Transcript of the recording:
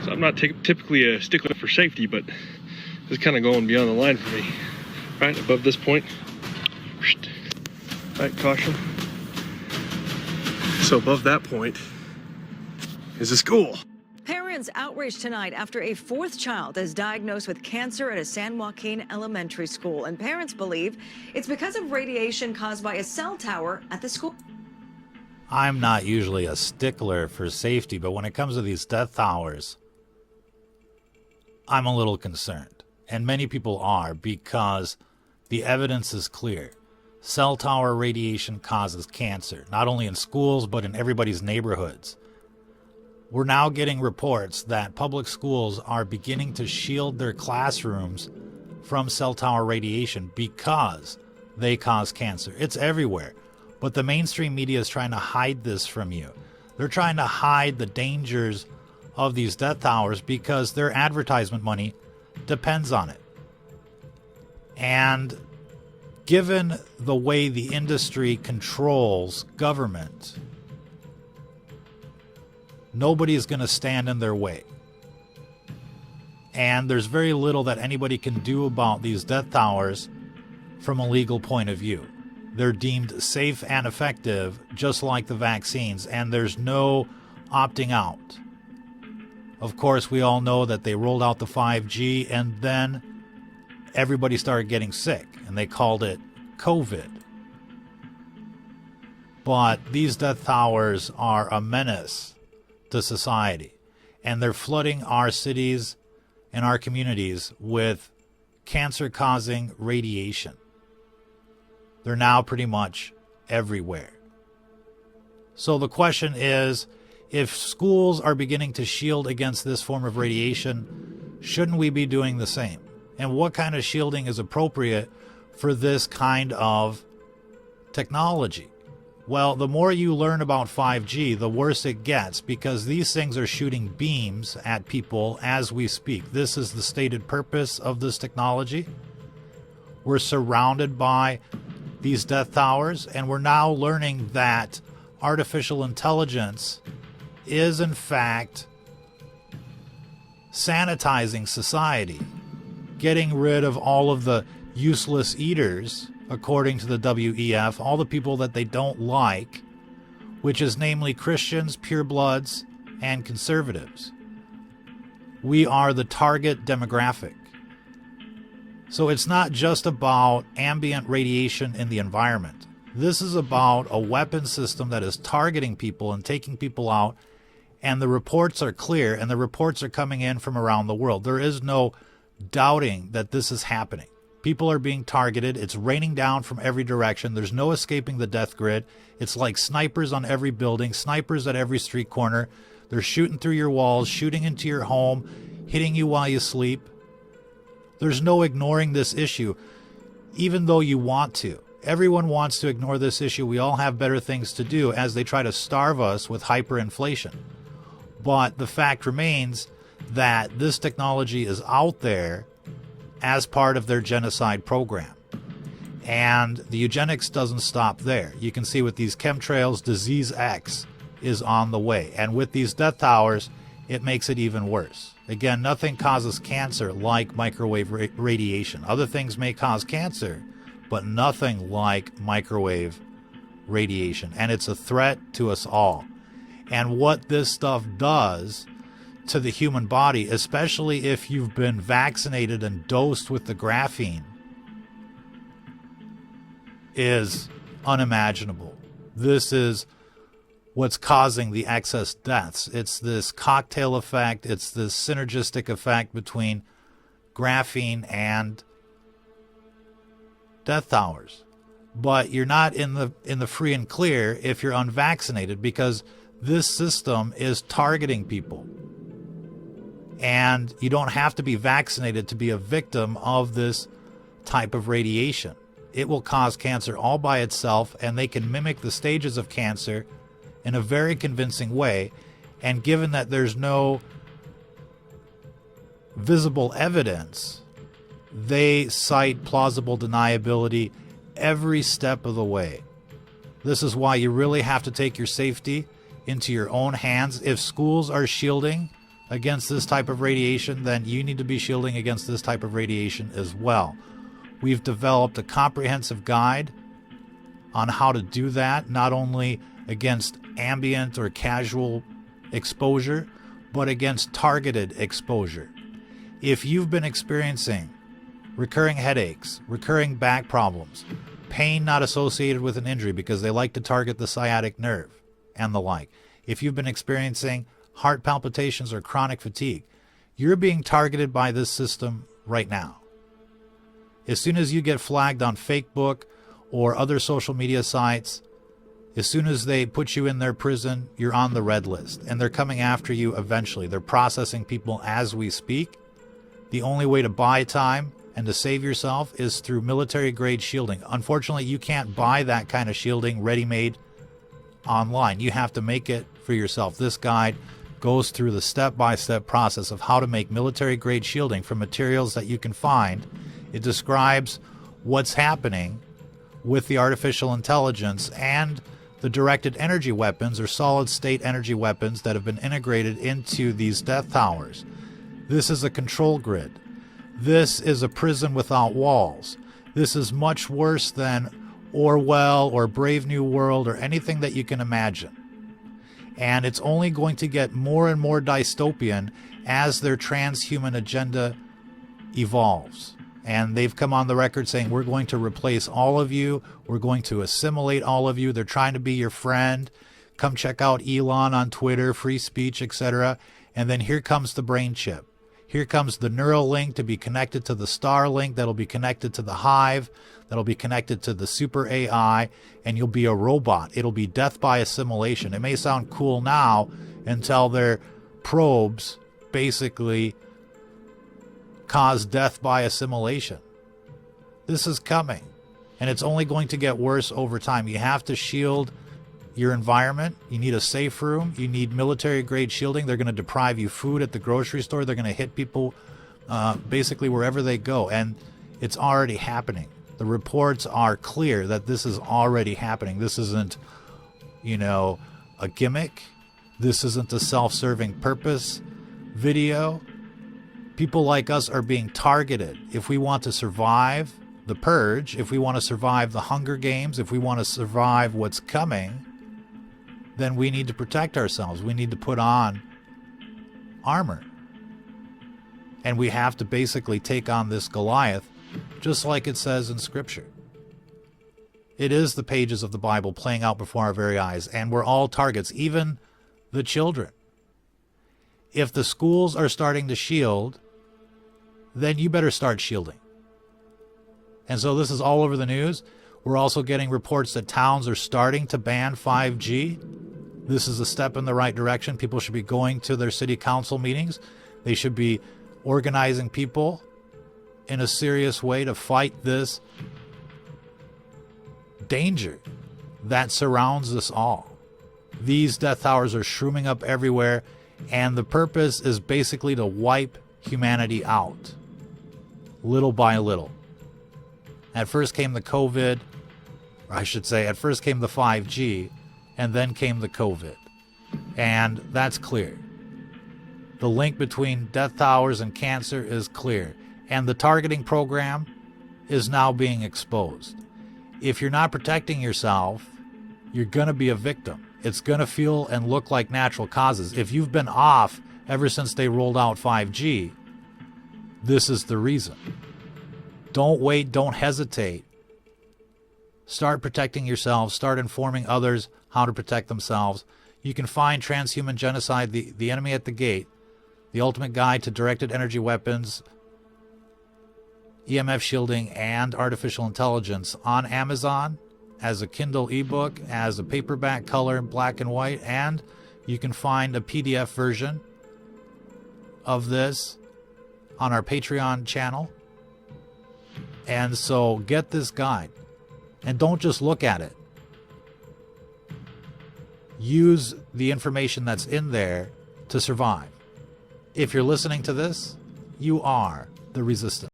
So I'm not typically a stickler for safety, but this is kind of going beyond the line for me. Right above this point. Right, caution. So above that point is a school. Parents outraged tonight after a fourth child is diagnosed with cancer at a San Joaquin elementary school. And parents believe it's because of radiation caused by a cell tower at the school. I'm not usually a stickler for safety, but when it comes to these death towers, I'm a little concerned. And many people are, because the evidence is clear. Cell tower radiation causes cancer, not only in schools, but in everybody's neighborhoods. We're now getting reports that public schools are beginning to shield their classrooms from cell tower radiation because they cause cancer. It's everywhere. But the mainstream media is trying to hide this from you. They're trying to hide the dangers of these death towers because their advertisement money depends on it. And given the way the industry controls government, nobody is going to stand in their way. And there's very little that anybody can do about these death towers from a legal point of view. They're deemed safe and effective, just like the vaccines, and there's no opting out. Of course, we all know that they rolled out the 5G, and then everybody started getting sick, and they called it COVID. But these death towers are a menace to society, and they're flooding our cities and our communities with cancer-causing radiation. They're now pretty much everywhere. So the question is, if schools are beginning to shield against this form of radiation, shouldn't we be doing the same? And what kind of shielding is appropriate for this kind of technology? Well, the more you learn about 5G, the worse it gets, because these things are shooting beams at people as we speak. This is the stated purpose of this technology. We're surrounded by these death towers, and we're now learning that artificial intelligence is in fact sanitizing society, getting rid of all of the useless eaters, according to the WEF, all the people that they don't like, which is namely Christians, purebloods, and conservatives. We are the target demographic. So it's not just about ambient radiation in the environment. This is about a weapon system that is targeting people and taking people out, and the reports are clear, and the reports are coming in from around the world. There is no doubting that this is happening. People are being targeted. It's raining down from every direction. There's no escaping the death grid. It's like snipers on every building, snipers at every street corner. They're shooting through your walls, shooting into your home, hitting you while you sleep. There's no ignoring this issue, even though you want to. Everyone wants to ignore this issue. We all have better things to do as they try to starve us with hyperinflation. But the fact remains that this technology is out there as part of their genocide program. And the eugenics doesn't stop there. You can see with these chemtrails, disease X is on the way. And with these death towers, it makes it even worse. Again, nothing causes cancer like microwave radiation. Other things may cause cancer, but nothing like microwave radiation. And it's a threat to us all. And what this stuff does to the human body, especially if you've been vaccinated and dosed with the graphene, is unimaginable. This is what's causing the excess deaths. It's this cocktail effect. It's this synergistic effect between graphene and death towers. But you're not in the free and clear if you're unvaccinated, because this system is targeting people. And you don't have to be vaccinated to be a victim of this type of radiation. It will cause cancer all by itself, and they can mimic the stages of cancer in a very convincing way. And given that there's no visible evidence, they cite plausible deniability every step of the way. This is why you really have to take your safety into your own hands. If schools are shielding against this type of radiation, then you need to be shielding against this type of radiation as well. We've developed a comprehensive guide on how to do that, not only against ambient or casual exposure, but against targeted exposure. If you've been experiencing recurring headaches, recurring back problems, pain not associated with an injury because they like to target the sciatic nerve and the like, if you've been experiencing heart palpitations or chronic fatigue, you're being targeted by this system right now. As soon as you get flagged on Facebook or other social media sites, as soon as they put you in their prison, you're on the red list, and they're coming after you eventually. They're processing people as we speak. The only way to buy time and to save yourself is through military-grade shielding. Unfortunately, you can't buy that kind of shielding ready-made online. You have to make it for yourself. This guide goes through the step-by-step process of how to make military-grade shielding from materials that you can find. It describes what's happening with the artificial intelligence and the directed energy weapons or solid-state energy weapons that have been integrated into these death towers. This is a control grid. This is a prison without walls. This is much worse than Orwell or Brave New World or anything that you can imagine. And it's only going to get more and more dystopian as their transhuman agenda evolves. And they've come on the record saying, we're going to replace all of you. We're going to assimilate all of you. They're trying to be your friend. Come check out Elon on Twitter, free speech, etc. And then here comes the brain chip. Here comes the Neuralink to be connected to the Starlink, that'll be connected to the Hive, that'll be connected to the Super AI, and you'll be a robot. It'll be death by assimilation. It may sound cool now until their probes basically cause death by assimilation. This is coming, and it's only going to get worse over time. You have to shield your environment. You need a safe room. You need military-grade shielding. They're going to deprive you food at the grocery store. They're going to hit people basically wherever they go, and it's already happening. The reports are clear that this is already happening. This isn't, a gimmick. This isn't a self-serving purpose video. People like us are being targeted. If we want to survive the purge, if we want to survive the Hunger Games, if we want to survive what's coming, then we need to protect ourselves. We need to put on armor. And we have to basically take on this Goliath, just like it says in Scripture. It is the pages of the Bible playing out before our very eyes, and we're all targets, even the children. If the schools are starting to shield, then you better start shielding. And so this is all over the news. We're also getting reports that towns are starting to ban 5G. This is a step in the right direction. People should be going to their city council meetings. They should be organizing people in a serious way to fight this danger that surrounds us all. These death towers are shrooming up everywhere, and the purpose is basically to wipe humanity out, little by little. At first came the COVID, or I should say, at first came the 5G, and then came the COVID. And that's clear. The link between death towers and cancer is clear. And the targeting program is now being exposed. If you're not protecting yourself, you're going to be a victim. It's going to feel and look like natural causes. If you've been off ever since they rolled out 5G, this is the reason. Don't wait. Don't hesitate. Start protecting yourselves. Start informing others how to protect themselves. You can find Transhuman Genocide, the Enemy at the Gate, the ultimate guide to directed energy weapons, EMF shielding, and artificial intelligence on Amazon as a Kindle ebook, as a paperback, color, black and white, and you can find a PDF version of this on our Patreon channel. And so get this guide, and don't just look at it. Use the information that's in there to survive. If you're listening to this, you are the resistance.